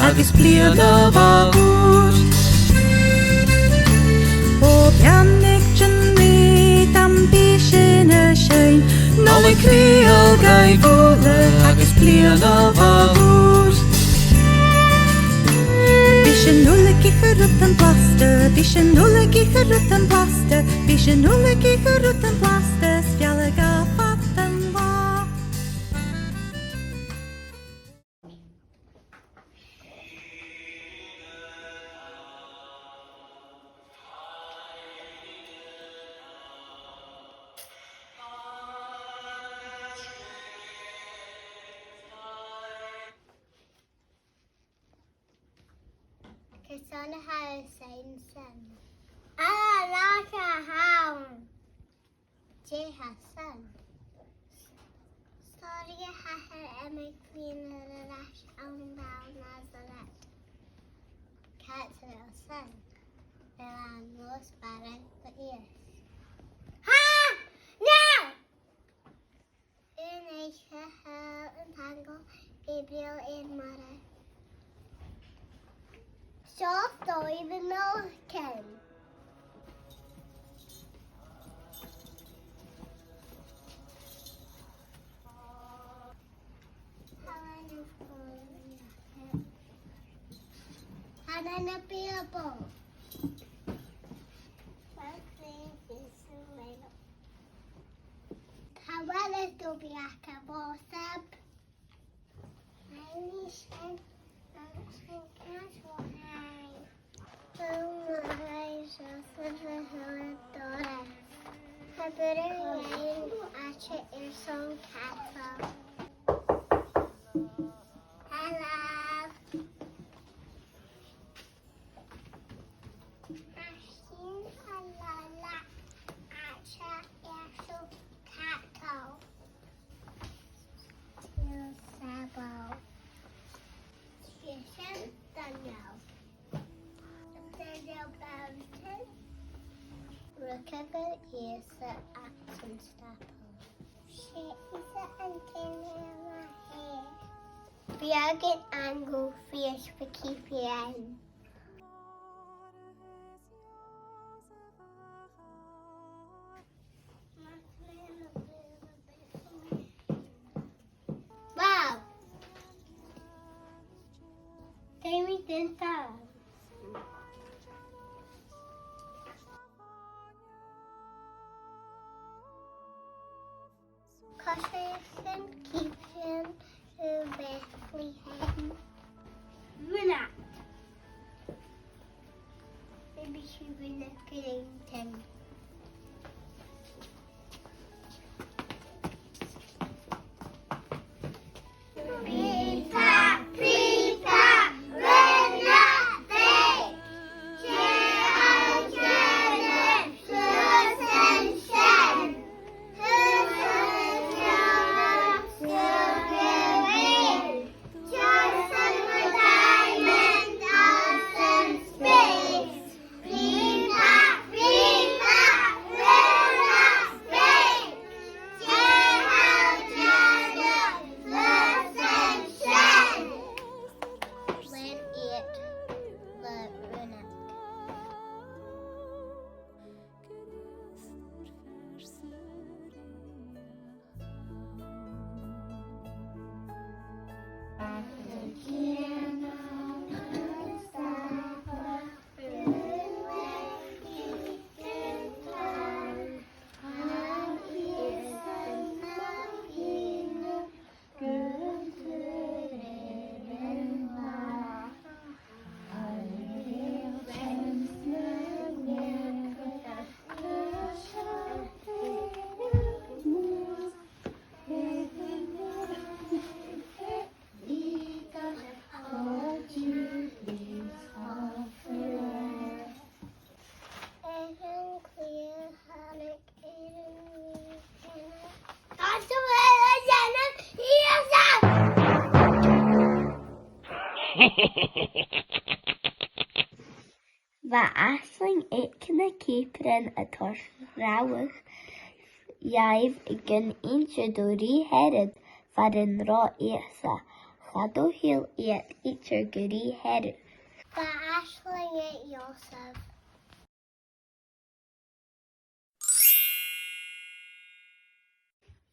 agus bliada bhús. Ó beannig Johnny am bí sin a sein, Nola críal gaibhúla agus bliada bhús. Bhí sin nula gicharút an blasta, bhí sin nula gicharút an blasta, bhí sin nula gicharút an blasta, sfiala gafat an lá. Son house and son. I like a hound. J has son. Sorry, I had a queen and a lash on down Nazareth. Cat's little son. There are most barren but yes. Ha! No! In nature, hell and tangle, Gabriel in mother. Soft or even though can. Hanana people. Kawala to be a kabosab. Irish and casual. I better name Archer Earson Castle. Hello. Machine Halala Archer Earson Castle. Till Sabo. Station Daniel. Recover is the action staple. She is the antenna in my hair. Björgen angle fish for keeping. Wow! Jamie didn't tell. Caution keeping to Bethlehem. Minna. Maybe she will look at England. Bha asling éicin na cíprin atá rabhach Jaibh gan introdurí head fad an rá éasa, chladóthíl iad itir gurí head. Ba Ashling it Yosef.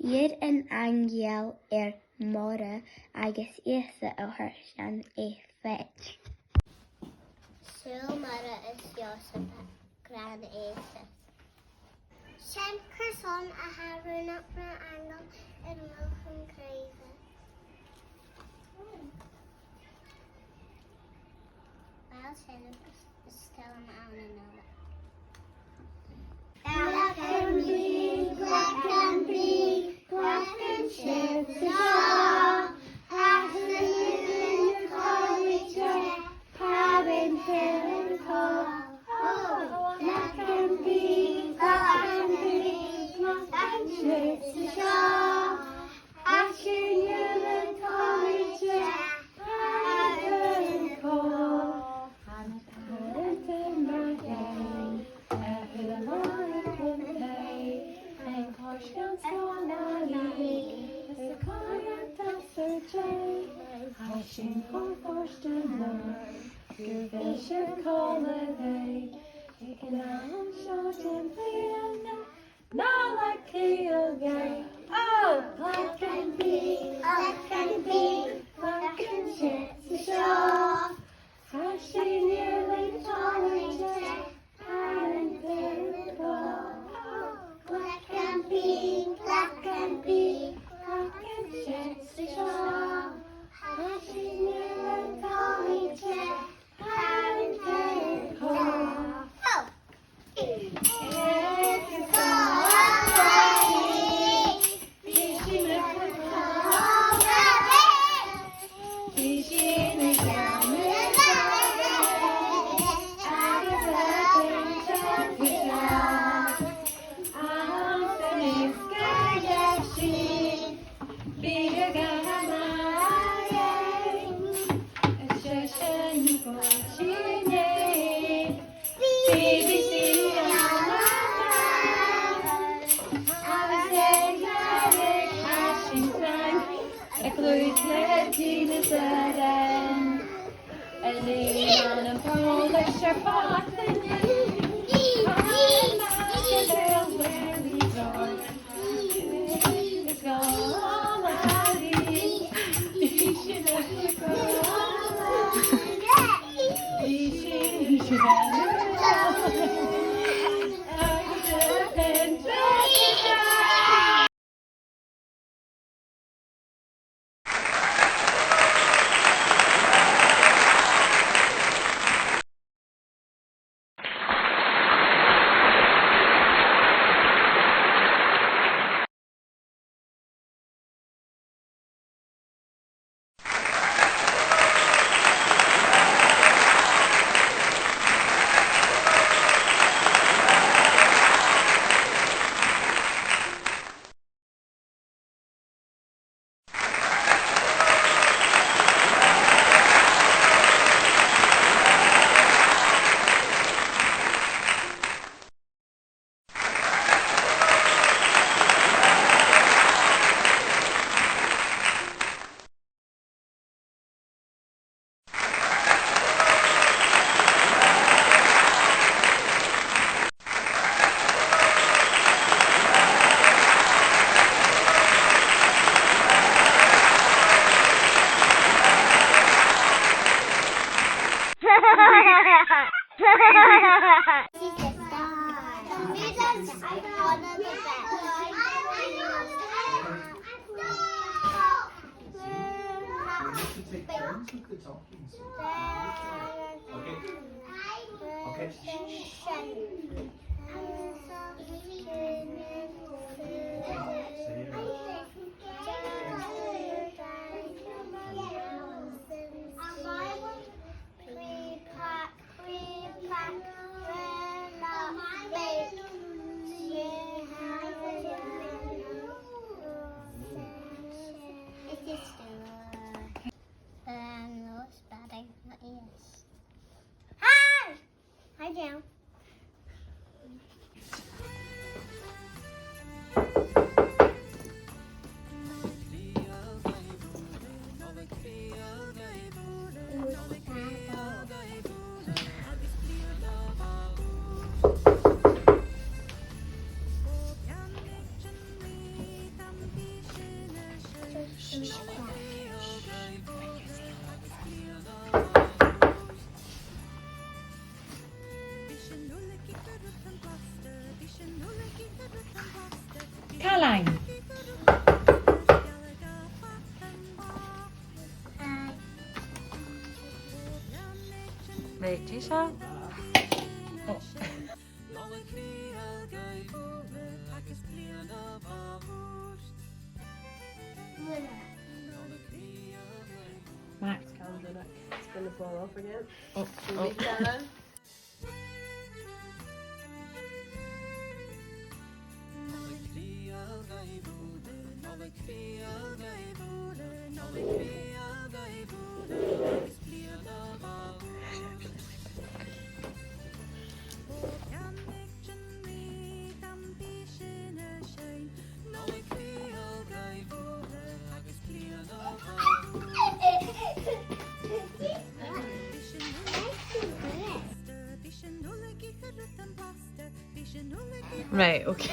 Iad an angel mora agus éasa a thuirsean feit. Sul Mara is Yosef Gran Aces. Shem Kerson a Harun up na angle in Wilhelm Craven. Well, Shem is still an angle. Black and blue, black and blue, black and ships ashore. Afternoon, college, cabin, hill and coal. Oh, black and blue, black and ships ashore. Afternoon, college, cabin, hill and coal. Black and blue, black and blue, black and ships ashore. Crashing nearly tormented, and there black and blue, black and blue, black and ships ashore. Crashing nearly tormented, and there oh. Hi, Jam. Caroline. Vet du så? Oh. Max can't do it. It's going to fall off again. Oh, You oh. read that then? Right, okay.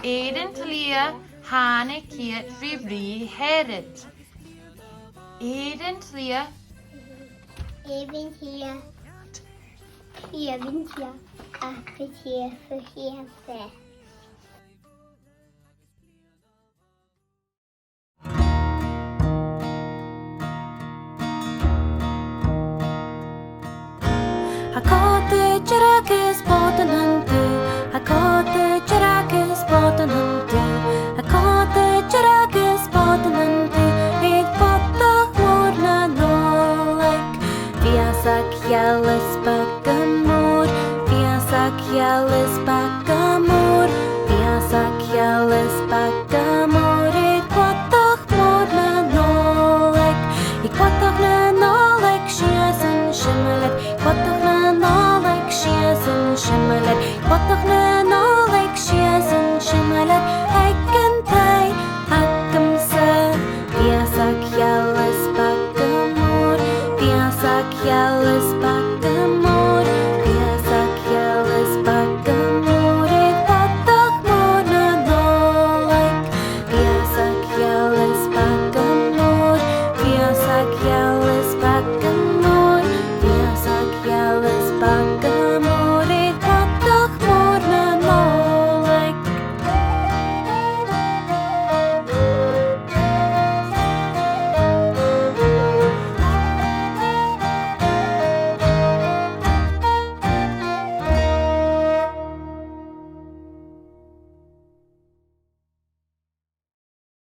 Eden Tlia, Hane Kiet, Ribri, Headed. Eden Tlia, Eventyr, appetit för helse.